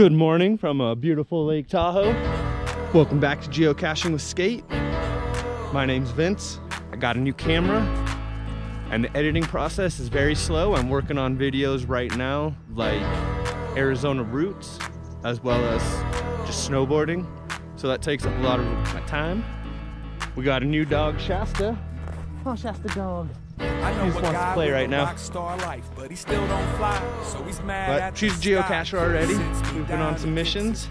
Good morning from a beautiful Lake Tahoe. Welcome back to Geocaching with Skeight. My name's Vince. I got a new camera and the editing process is very slow. I'm working on videos right now like Arizona routes as well as just snowboarding. So that takes up a lot of my time. We got a new dog, Shasta. Oh, Shasta dog. I know he just wants to play right now. Life, but he still don't fly, so he's mad. But she's a geocacher already. We've been on some missions.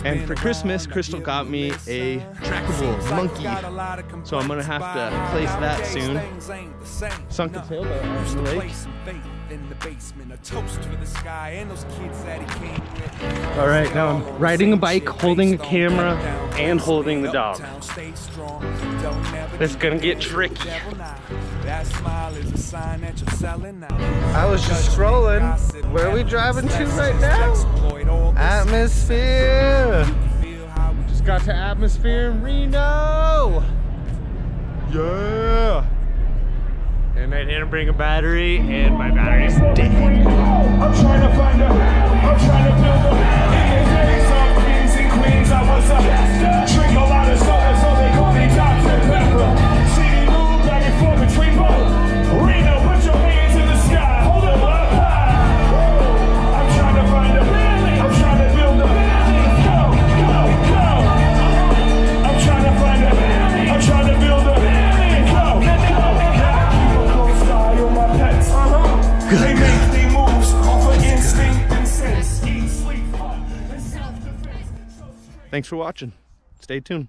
And for Christmas, Crystal got me a trackable monkey. So I'm gonna have to place that soon. Sunk the tailboat out in the lake. All right, now I'm riding a bike, holding a camera, and holding the dog. It's gonna get tricky. I was just scrolling. Where are we driving to right now? Atmosphere. Just got to Atmosphere in Reno. Yeah. And I didn't bring a battery, and my battery's dead. I'm trying to find a, I'm trying to build a, in the days of kings and queens, I was a, drink a lot of soda, so they call me Dr. Pepper. See me move back and forth between both. Reno, put your hands in the sky, hold them up high. I'm trying to find a, I'm trying to build a, go, go, go. I'm trying to find a, I'm trying to build a, go, go, go. They make their moves off of instinct and sense. Eat, sleep, and self-defense. Thanks for watching. Stay tuned.